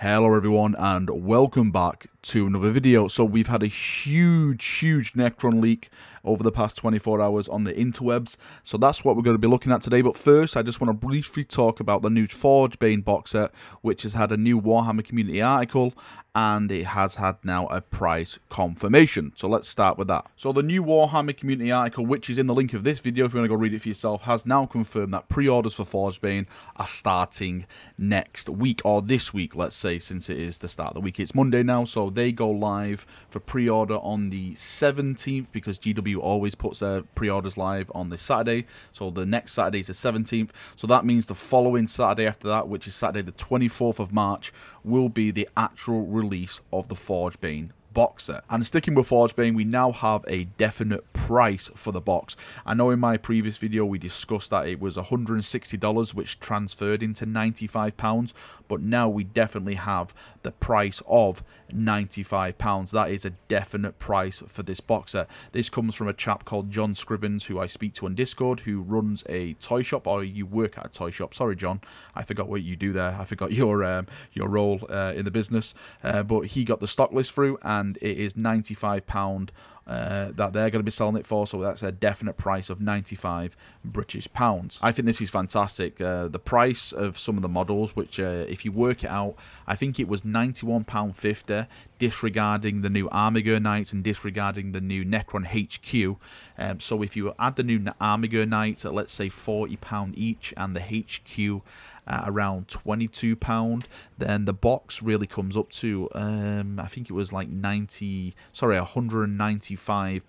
Hello everyone and welcome back to another video. So we've had a huge Necron leak over the past 24 hours on the interwebs. So that's what we're going to be looking at today. But first, I just want to briefly talk about the new Forgebane box set, which has had a new Warhammer community article, and it has had now a price confirmation. So let's start with that. So the new Warhammer community article, which is in the link of this video if you want to go read it for yourself, has now confirmed that pre-orders for Forgebane are starting next week, or this week, let's say, since it is the start of the week. It's Monday now, so they go live for pre-order on the 17th, because GW always puts their pre-orders live on the Saturday. So the next Saturday is the 17th. So that means the following Saturday after that, which is Saturday the 24th of March, will be the actual release of the Forgebane box set. And sticking with Forgebane, we now have a definite price for the box. I know in my previous video we discussed that it was $160, which transferred into £95, but now we definitely have the price of £95. That is a definite price for this box set. This comes from a chap called John Scrivens, who I speak to on Discord, who runs a toy shop, or you work at a toy shop. Sorry, John, I forgot what you do there. I forgot your role in the business. But he got the stock list through, and it is £95 that they're going to be selling it for, so that's a definite price of £95 British pounds. I think this is fantastic. The price of some of the models, which if you work it out, I think it was £91.50, disregarding the new Armiger Knights and disregarding the new Necron HQ. So if you add the new Armiger Knights at, let's say, £40 each, and the HQ around £22, then the box really comes up to I think it was like £195,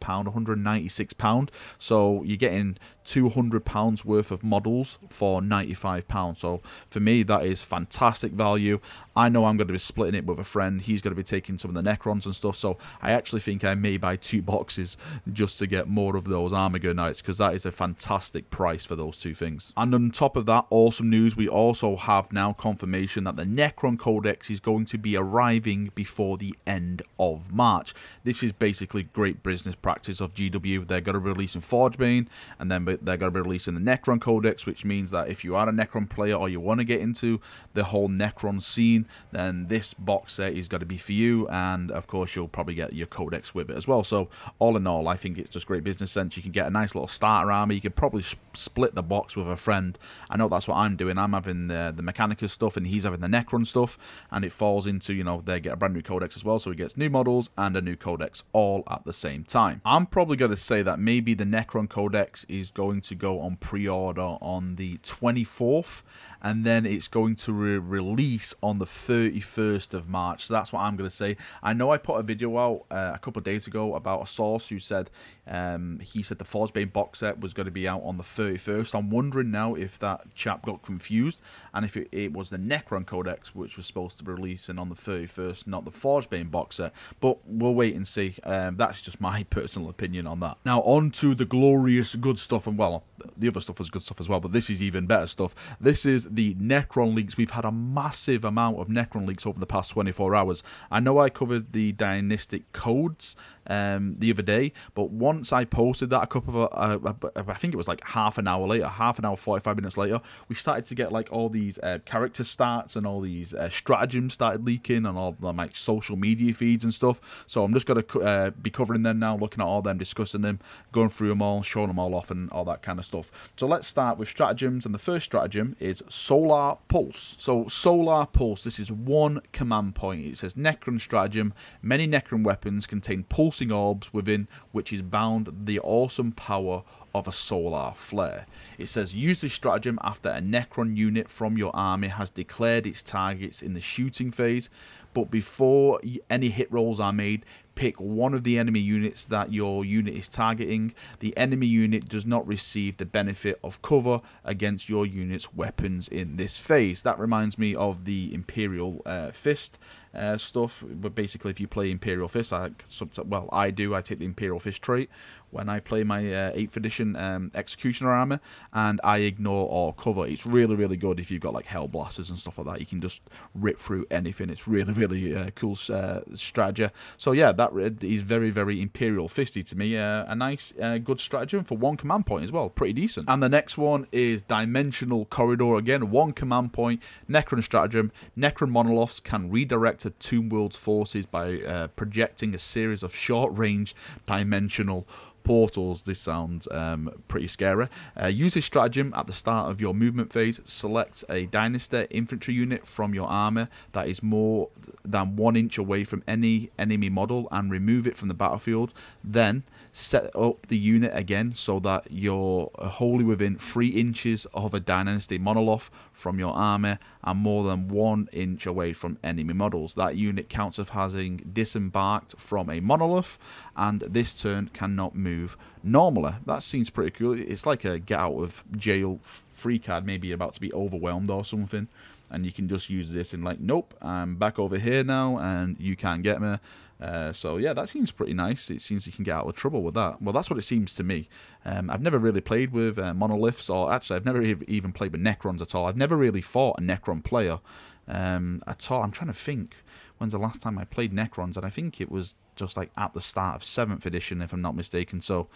£196. So you're getting £200 worth of models for £95. So for me, that is fantastic value. I know I'm going to be splitting it with a friend. He's going to be taking some of the Necrons and stuff, so I actually think I may buy 2 boxes just to get more of those Armiger Knights, because that is a fantastic price for those 2 things. And on top of that, awesome news, we also have now confirmation that the Necron Codex is going to be arriving before the end of March. This is basically great business practice of GW. They're going to be releasing Forgebane, and then they're going to be releasing the Necron Codex, which means that if you are a Necron player or you want to get into the whole Necron scene, then this box set is going to be for you, and of course you'll probably get your Codex with it as well. So all in all, I think it's just great business sense. You can get a nice little starter army. You could probably split the box with a friend. I know that's what I'm doing. I'm having the Mechanicus stuff, and he's having the Necron stuff, and it falls into, you know, they get a brand new Codex as well, so he gets new models and a new Codex all at the same time. I'm probably going to say that maybe the Necron Codex is going to go on pre-order on the 24th, and then it's going to release on the 31st of March. So that's what I'm going to say. I know I put a video out a couple of days ago about a source who said he said the Forgebane box set was going to be out on the 31st. I'm wondering now if that chap got confused, and if it was the Necron Codex which was supposed to be releasing on the 31st, not the Forgebane box set. But we'll wait and see. That's just my personal opinion on that. Now on to the glorious good stuff, and well, the other stuff was good stuff as well, but this is even better stuff. This is the Necron leaks. We've had a massive amount of Necron leaks over the past 24 hours. I know I covered the dynastic codes the other day, but once I posted that, a couple of I think it was like half an hour later, 45 minutes later, we started to get like all these character stats and all these stratagems started leaking, and all the like social media feeds and stuff. So I'm just going to be covering them now, looking at all them, discussing them, going through them all, showing them all off, and all that kind of stuff. So let's start with stratagems, and the first stratagem is Solar Pulse. So Solar Pulse, this is one command point. It says Necron stratagem. Many Necron weapons contain pulsing orbs within which is bound the awesome power of a solar flare. It says use this stratagem after a Necron unit from your army has declared its targets in the shooting phase, but before any hit rolls are made, pick one of the enemy units that your unit is targeting. The enemy unit does not receive the benefit of cover against your unit's weapons in this phase. That reminds me of the Imperial Fist stuff, but basically if you play Imperial Fist, I do, I take the Imperial Fist trait when I play my 8th edition Necron Executioner armor, and I ignore or cover. It's really, really good if you've got like Hell Blasters and stuff like that. You can just rip through anything. It's really, really cool strategy. So yeah, that is very, very Imperial Fisty to me. A nice, good stratagem for 1 command point as well. Pretty decent. And the next one is Dimensional Corridor. Again, 1 command point, Necron stratagem. Necron monoliths can redirect a Tomb World's forces by projecting a series of short-range dimensional portals. This sounds pretty scary. Use this stratagem at the start of your movement phase. Select a Dynasty infantry unit from your army that is more than 1 inch away from any enemy model and remove it from the battlefield. Then set up the unit again so that you're wholly within 3 inches of a Dynasty monolith from your army and more than 1 inch away from enemy models. That unit counts as having disembarked from a monolith, and this turn cannot move normally. That seems pretty cool. It's like a get out of jail free card. Maybe you're about to be overwhelmed or something, and you can just use this and like, nope, I'm back over here now and you can't get me. So yeah, that seems pretty nice. It seems you can get out of trouble with that. Well, that's what it seems to me. I've never really played with monoliths, or actually I've never even played with Necrons at all. I've never really fought a Necron player at all. I'm trying to think when's the last time I played Necrons, and I think it was just like at the start of 7th edition, if I'm not mistaken. So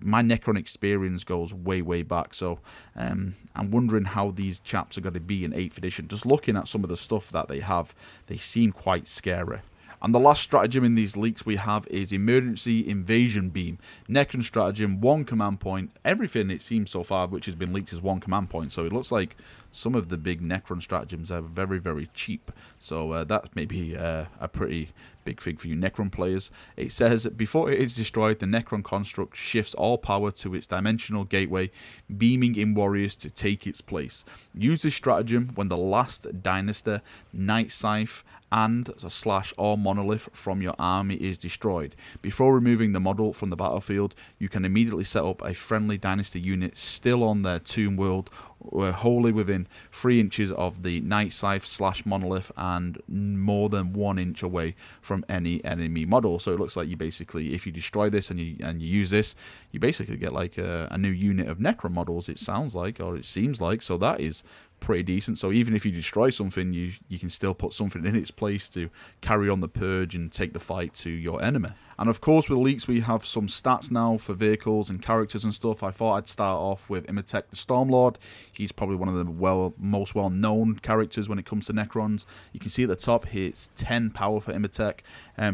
my Necron experience goes way, way back. So I'm wondering how these chaps are going to be in 8th edition. Just looking at some of the stuff that they have, they seem quite scary. And the last stratagem in these leaks we have is Emergency Invasion Beam. Necron stratagem, 1 command point. Everything it seems so far which has been leaked is 1 command point. So it looks like some of the big Necron stratagems are very, very cheap. So that may be a pretty big thing for you Necron players. It says, before it is destroyed, the Necron construct shifts all power to its dimensional gateway, beaming in warriors to take its place. Use this stratagem when the last Dynasty, Night Scythe, and / or monolith from your army is destroyed. Before removing the model from the battlefield, you can immediately set up a friendly Dynasty unit still on their Tomb World, wholly within 3 inches of the Night Scythe / monolith and more than 1 inch away from any enemy model. So it looks like you basically, if you destroy this and you use this, you basically get like a new unit of Necron models, it sounds like, or it seems like. So that is pretty decent. So even if you destroy something, you can still put something in its place to carry on the purge and take the fight to your enemy. And of course with leaks we have some stats now for vehicles and characters and stuff. I thought I'd start off with Imhotep the Stormlord. He's probably one of the most well-known characters when it comes to Necrons. You can see at the top here it's 10 power for Imhotep.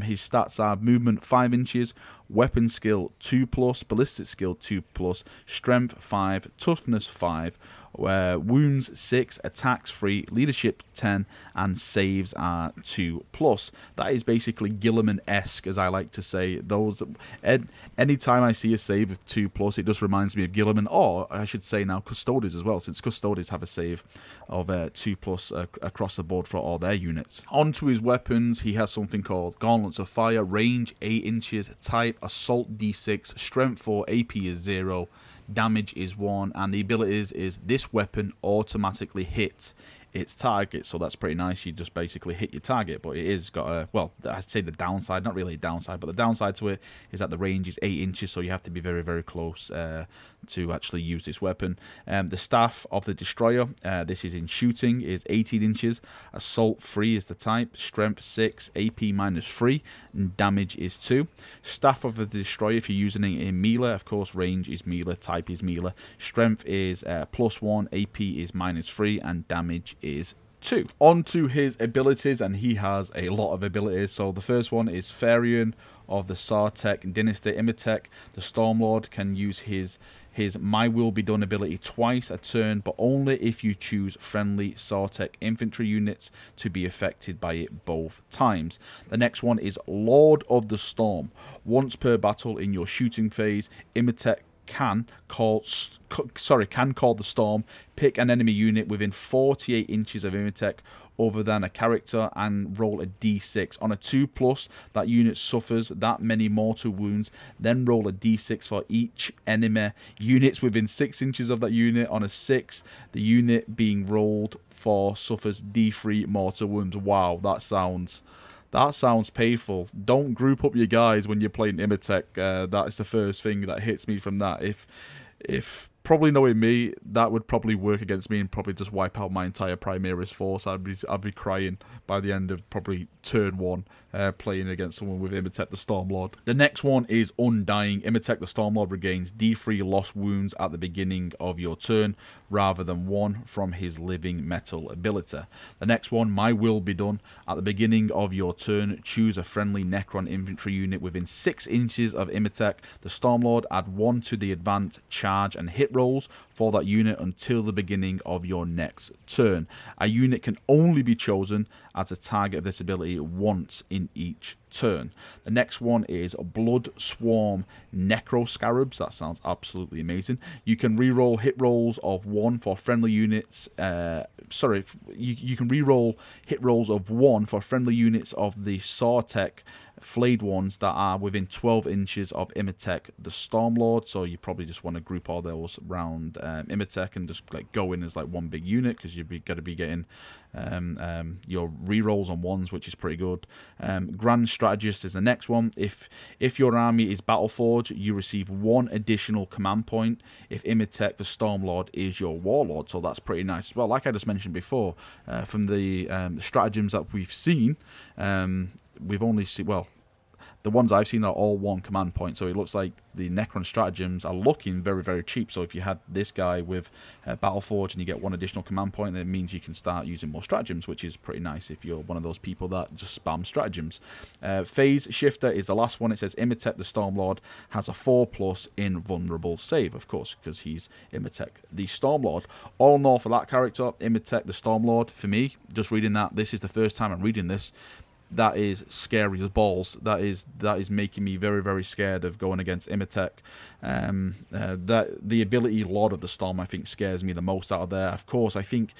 His stats are movement 5 inches, weapon skill 2+, ballistic skill 2+, strength 5, toughness 5, wounds 6, attacks 3, leadership 10, and saves are 2+. That is basically Guilliman-esque, as I like to say. Those anytime I see a save of 2+, it just reminds me of Guilliman, or I should say now Custodes as well, since Custodes have a save of 2+ across the board for all their units. Onto his weapons, he has something called Gauntlets of Fire, range 8 inches, type assault d6, strength 4, AP is 0, damage is 1, and the abilities is this weapon automatically hits its target. So that's pretty nice. You just basically hit your target, but it is got a, well, I'd say the downside, not really a downside, but the downside to it is that the range is 8 inches, so you have to be very, very close to actually use this weapon. The staff of the destroyer, this is in shooting, is 18 inches, assault 3 is the type, strength 6, AP -3, and damage is 2. Staff of the destroyer, if you're using it in melee, of course range is melee, type is melee, strength is +1, AP is -3, and damage is 2. On to his abilities, and he has a lot of abilities. So the first one is Therian of the Sartek Dynasty. Imhotep the Stormlord can use his My Will Be Done ability twice a turn, but only if you choose friendly Sartek infantry units to be affected by it both times. The next one is Lord of the Storm. Once per battle in your shooting phase, Imhotep can call the storm, pick an enemy unit within 48 inches of Imhotep other than a character and roll a d6. On a 2+, that unit suffers that many mortal wounds, then roll a d6 for each enemy units within 6 inches of that unit. On a 6, the unit being rolled for suffers d3 mortal wounds. Wow, that sounds That sounds painful. Don't group up your guys when you're playing Imatech. That is the first thing that hits me from that. If probably knowing me, that would probably work against me and probably just wipe out my entire Primaris force. I'd be crying by the end of probably turn 1 playing against someone with Imatech the Stormlord. The next one is Undying. Imatech the Stormlord regains D3 lost wounds at the beginning of your turn rather than 1 from his living metal ability. The next one, My Will Be Done. At the beginning of your turn, choose a friendly Necron infantry unit within 6 inches of Imatech the Stormlord. Add 1 to the advance, charge and hit rolls for that unit until the beginning of your next turn. A unit can only be chosen as a target of this ability once in each turn. The next one is Blood Swarm Necro Scarabs. That sounds absolutely amazing. You can reroll hit rolls of 1 for friendly units. You can reroll hit rolls of 1 for friendly units of the Sartech flayed ones that are within 12 inches of Imatech the Stormlord. So you probably just want to group all those around Imatech and just like go in as like one big unit, because you're going to be getting your rerolls on ones, which is pretty good. Grand Strategist is the next one. If your army is Battleforged, you receive 1 additional command point if Imatech the Stormlord is your warlord. So that's pretty nice as well. Like I just mentioned before, from the stratagems that we've seen, we've only seen, well, the ones I've seen are all 1 command point, so it looks like the Necron stratagems are looking very, very cheap. So if you had this guy with Battleforge and you get 1 additional command point, it means you can start using more stratagems, which is pretty nice if you're one of those people that just spam stratagems. Phase Shifter is the last one. It says Imatech the Stormlord has a 4+ invulnerable save, of course, because he's Imatech the Stormlord. All in all for that character, Imatech the Stormlord, for me, just reading that, this is the first time I'm reading this. That is scary as balls. That is making me very, very scared of going against Imatech. That the ability Lord of the Storm, I think, scares me the most out of there. Of course, I think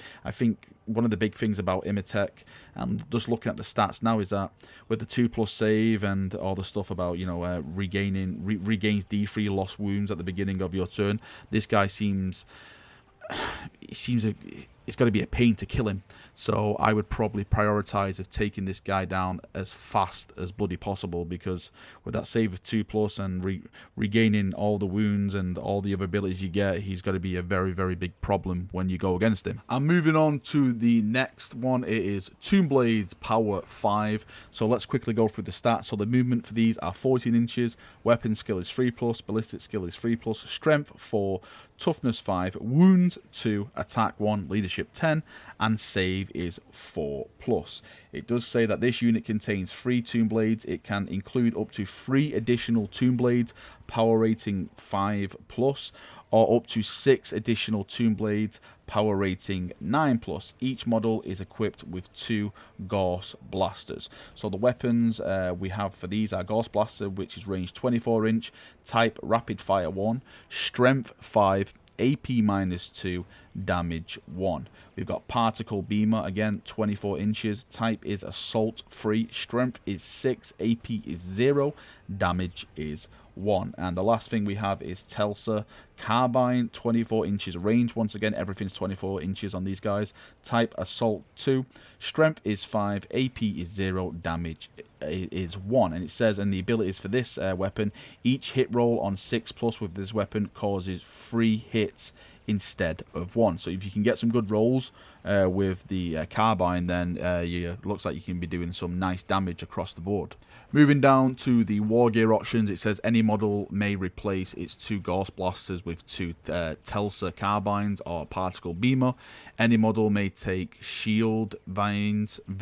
one of the big things about Imatech, and just looking at the stats now, is that with the 2+ save and all the stuff about, you know, regains D3 lost wounds at the beginning of your turn, this guy seems it's going to be a pain to kill him. So I would probably prioritize of taking this guy down as fast as bloody possible, because with that save of 2+ and regaining all the wounds and all the other abilities you get, he's going to be a very, very big problem when you go against him. And moving on to the next one, it is Tomblade's Power 5. So let's quickly go through the stats. So the movement for these are 14 inches, weapon skill is 3+, ballistic skill is 3+, strength 4, toughness 5, wounds 2, attack 1, leadership 10, and save is 4+. It does say that this unit contains 3 Tomb Blades. It can include up to 3 additional Tomb Blades, power rating 5+, or up to 6 additional Tomb Blades, power rating 9+. Each model is equipped with 2 Gauss Blasters. So the weapons we have for these are Gauss Blaster, which is range 24 inch, type Rapid Fire 1, strength 5, AP -2, damage 1. We've got Particle Beamer, again 24 inches, type is Assault 3, strength is 6, AP is 0, damage is 1. And the last thing we have is Telsar Carbine, 24 inches range. Once again, everything's 24 inches on these guys. Type Assault 2, strength is 5, AP is 0, damage is 1. And it says, and the abilities for this weapon, each hit roll on 6+ with this weapon causes 3 hits instead of 1. So if you can get some good rolls with the carbine, then looks like you can be doing some nice damage across the board. Moving down to the war gear options, it says any model may replace its 2 Gauss Blasters with 2 Telsar Carbines or Particle Beamer. Any model may take shield vines. I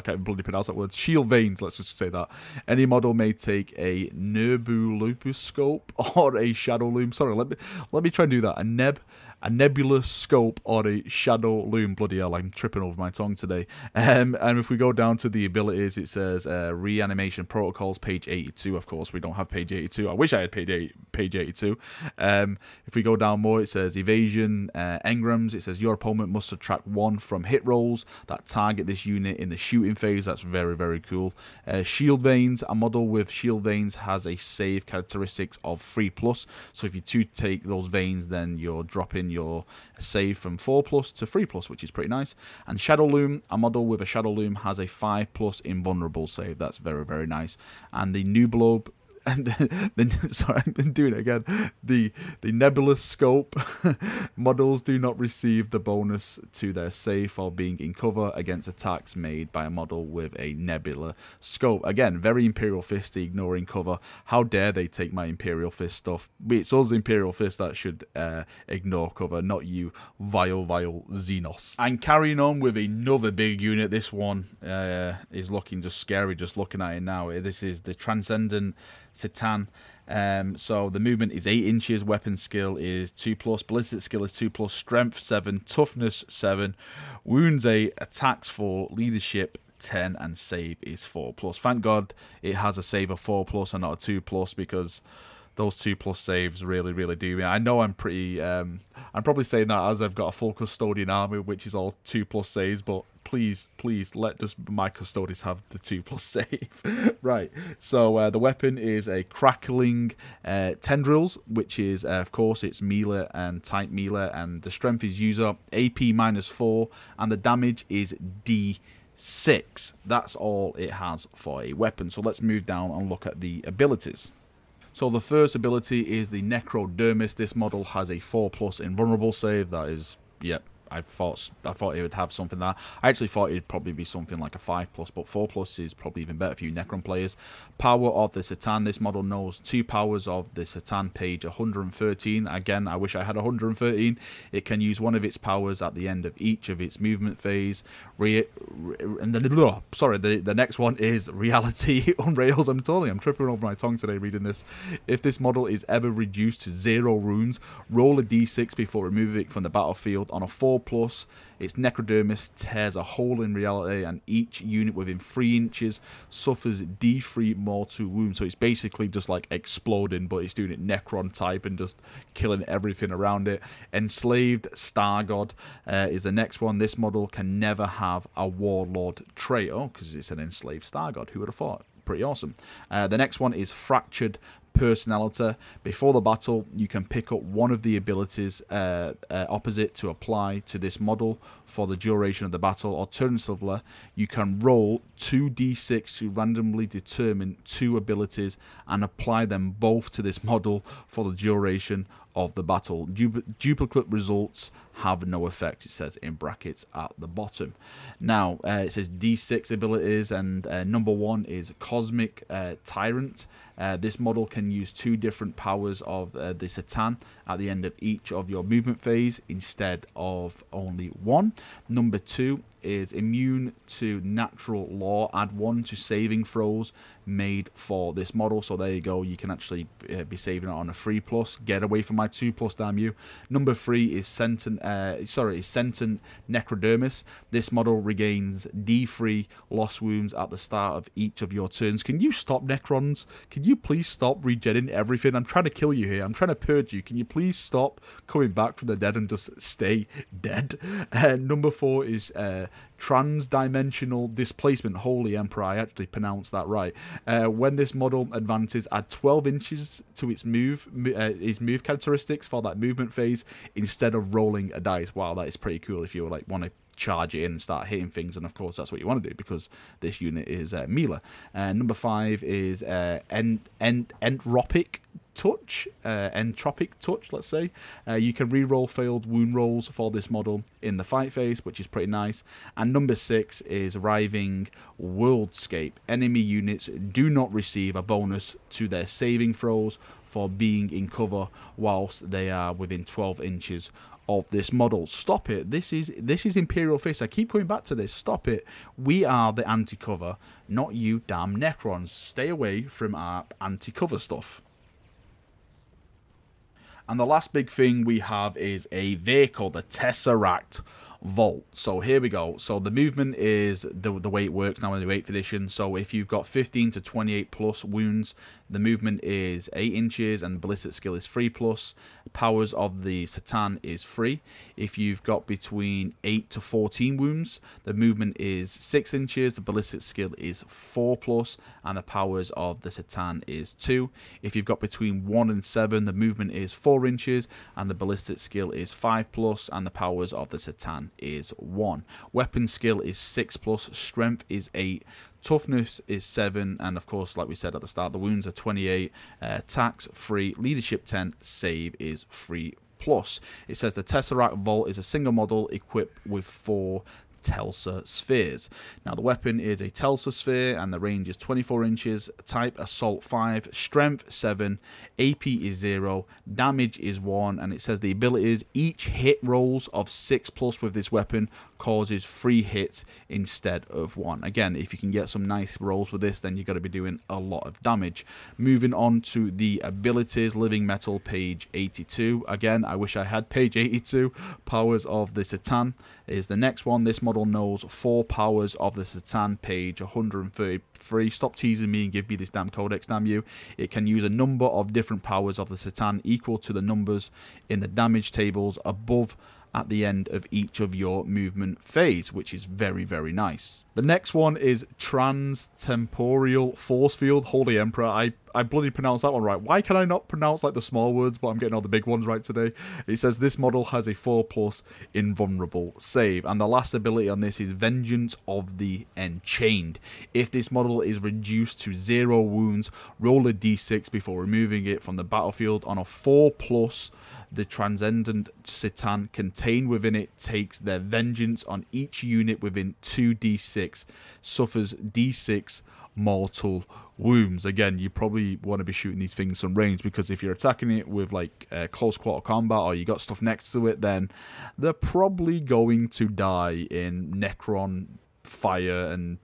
can't bloody pronounce that word. Shield veins, let's just say that. Any model may take a Nebuloscope or a Shadow Loom. Sorry, let me try and do that. A nebulous scope or a shadow loom. Bloody hell, I'm tripping over my tongue today. And if we go down to the abilities, it says reanimation protocols, page 82. Of course, we don't have page 82. I wish I had page 82. If we go down more, it says evasion, engrams. It says your opponent must subtract 1 from hit rolls that target this unit in the shooting phase. That's very, very cool. Shield veins. A model with shield veins has a save characteristics of 3+. So if you take those veins, then you're dropping turn your save from 4+ to 3+, which is pretty nice. And Shadow Loom, a model with a Shadow Loom has a 5+ invulnerable save. That's very, very nice. And the Nublobe, and sorry, I've been doing it again. The Nebulous Scope models do not receive the bonus to their save for being in cover against attacks made by a model with a Nebula Scope. Again, very Imperial Fisty, ignoring cover. How dare they take my Imperial Fist stuff? It's us Imperial Fist that should ignore cover, not you, vile Xenos. And carrying on with another big unit. This one is looking just scary just looking at it now. This is the Transcendence Satan. So the movement is 8 inches, weapon skill is 2+, ballistic skill is 2+, strength 7, toughness 7, wounds 8, attacks 4, leadership 10, and save is 4+. Thank God it has a save of 4+ and not a 2+, because those 2+ saves really do me. I know I'm pretty I'm probably saying that as I've got a full custodian army which is all 2+ saves, but please let just my custodians have the 2+ save. Right, so the weapon is a crackling tendrils, which is of course it's melee and type melee, and the strength is user, AP -4, and the damage is D6. That's all it has for a weapon. So let's move down and look at the abilities. So the first ability is the Necrodermis. This model has a 4+ invulnerable save. That is, yep, I thought it would have something there. I actually thought it'd probably be something like a 5+, but 4+ is probably even better for you Necron players. Power of the Satan. This model knows 2 powers of the Satan, page 113. Again, I wish I had 113. It can use one of its powers at the end of each of its movement phase. The next one is Reality on Rails. I'm tripping over my tongue today reading this. If this model is ever reduced to 0 runes, roll a d6 before removing it from the battlefield. On a 4+, its Necrodermis tears a hole in reality, and each unit within 3 inches suffers D3 mortal wounds. So it's basically just like exploding, but it's doing it Necron type and just killing everything around it. Enslaved Star God is the next one. This model can never have a Warlord trait. Oh, because it's an enslaved Star God. Who would have thought? Pretty awesome. The next one is Fractured Personality. Before the battle, you can pick up one of the abilities opposite to apply to this model for the duration of the battle. Alternatively, you can roll 2d6 to randomly determine 2 abilities and apply them both to this model for the duration of the battle. Duplicate results have no effect, it says in brackets at the bottom. Now, it says D6 abilities, and number 1 is Cosmic Tyrant. This model can use 2 different powers of the Satan at the end of each of your movement phase instead of only 1. Number 2 is immune to natural law. Add 1 to saving throws made for this model. So there you go. You can actually be saving it on a 3+. Get away from my 2+, damn you. Number 3 is Sentient Necrodermis. This model regains D3 lost wounds at the start of each of your turns. Can you stop, Necrons? Can you please stop regenerating everything? I'm trying to kill you here. I'm trying to purge you. Can you please stop coming back from the dead and just stay dead? Number 4 is Transdimensional Displacement. Holy Emperor, I actually pronounced that right. When this model advances, add 12 inches to its move characteristics for that movement phase instead of rolling a dice. Wow, that is pretty cool if you like want to charge it in and start hitting things, and of course that's what you want to do because this unit is melee. Number 5 is Entropic Touch, let's say. You can re-roll failed wound rolls for this model in the fight phase, which is pretty nice. And number 6 is Riving Worldscape. Enemy units do not receive a bonus to their saving throws for being in cover whilst they are within 12 inches of this model. Stop it. This is Imperial Fist. I keep coming back to this. Stop it. We are the anti-cover, not you damn Necrons. Stay away from our anti-cover stuff. And the last big thing we have is a vehicle, the Tesseract Vault. So here we go. So the movement is the way it works now in the 8th edition. So if you've got 15 to 28 plus wounds, the movement is 8 inches and ballistic skill is 3 plus. Powers of the Satan is 3. If you've got between 8 to 14 wounds, the movement is 6 inches, the ballistic skill is 4 plus, and the powers of the Satan is 2. If you've got between 1 and 7, the movement is 4 inches, and the ballistic skill is 5 plus, and the powers of the Satan is 1. Weapon skill is 6 plus, strength is 8, toughness is 7, and of course, like we said at the start, the wounds are 28, attacks 3, leadership 10, save is 3 plus. It says the Tesseract Vault is a single model equipped with 4 Telsa spheres. Now the weapon is a Telsa sphere and the range is 24 inches, type assault 5, strength 7, AP is 0, damage is 1, and it says the abilities: each hit rolls of 6 plus with this weapon causes 3 hits instead of 1. Again, if you can get some nice rolls with this, then you're going to be doing a lot of damage. Moving on to the abilities, living metal, page 82. Again, I wish I had page 82. Powers of the Satan is the next one. This model knows 4 powers of the Satan, page 133. Stop teasing me and give me this damn codex, damn you. It can use a number of different powers of the Satan equal to the numbers in the damage tables above at the end of each of your movement phase, which is very, very nice. The next one is Transtemporal Force Field. Holy Emperor, I bloody pronounced that one right. Why can I not pronounce like the small words, but I'm getting all the big ones right today? It says this model has a 4 plus invulnerable save, and the last ability on this is Vengeance of the Enchained. If this model is reduced to 0 wounds, roll a d6 before removing it from the battlefield. On a 4 plus, the Transcendence Satan contained within it takes their vengeance on each unit within 2d6, suffers d6 mortal wounds. Again, you probably want to be shooting these things from range, because if you're attacking it with like close quarter combat or you got stuff next to it, then they're probably going to die in Necron fire and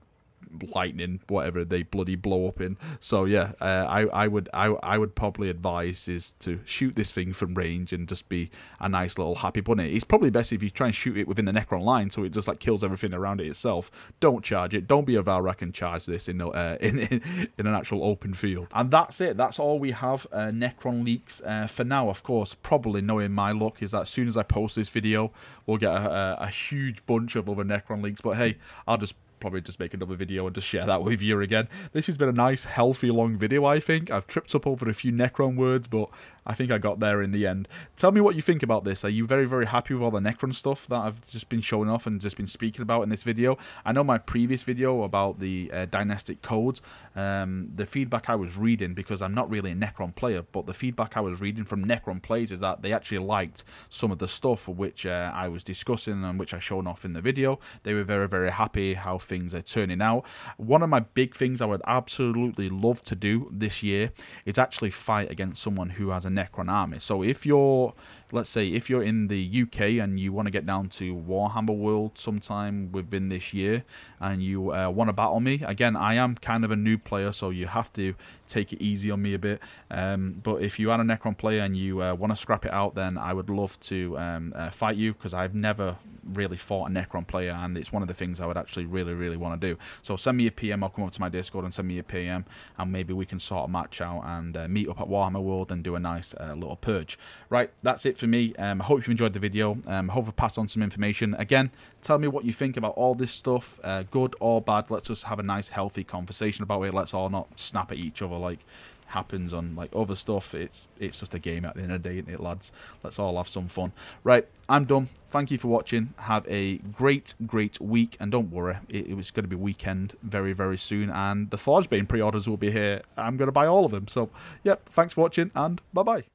lightning, whatever they bloody blow up in. So yeah, I would probably advise is to shoot this thing from range and just be a nice little happy bunny. It's probably best if you try and shoot it within the Necron line, so it just like kills everything around it itself. Don't charge it. Don't be a Valrak and charge this in an actual open field. And that's it. That's all we have Necron leaks for now. Of course, probably knowing my luck is that as soon as I post this video, we'll get a huge bunch of other Necron leaks. But hey, I'll just probably just make another video and just share that with you again. This has been a nice, healthy, long video, I think. I've tripped up over a few Necron words, but I think I got there in the end. Tell me what you think about this. Are you very, very happy with all the Necron stuff that I've just been showing off and just been speaking about in this video? I know my previous video about the dynastic codes, the feedback I was reading, because I'm not really a Necron player, but the feedback I was reading from Necron players is that they actually liked some of the stuff which I was discussing and which I shown off in the video. They were very, very happy how things are turning out. One of my big things I would absolutely love to do this year is actually fight against someone who has a Necron army. So if you're, let's say, if you're in the UK and you want to get down to Warhammer World sometime within this year and you want to battle me, again, I am kind of a new player, so you have to take it easy on me a bit. But if you are a Necron player and you want to scrap it out, then I would love to fight you, because I've never really fought a Necron player, and it's one of the things I would actually really want to do. So send me a PM, I'll come over to my Discord and send me a PM, and maybe we can sort a match out and meet up at Warhammer World and do a nice little purge. Right, that's it for me. I hope you've enjoyed the video. I hope I've passed on some information. Again, tell me what you think about all this stuff, good or bad. Let's just have a nice healthy conversation about it. Let's all not snap at each other like happens on like other stuff. It's just a game at the end of the day, isn't it, lads? Let's all have some fun. Right, I'm done. Thank you for watching. Have a great week, and don't worry, it was going to be weekend very soon, and the Forgebane pre-orders will be here. I'm going to buy all of them. So yep, thanks for watching, and bye bye.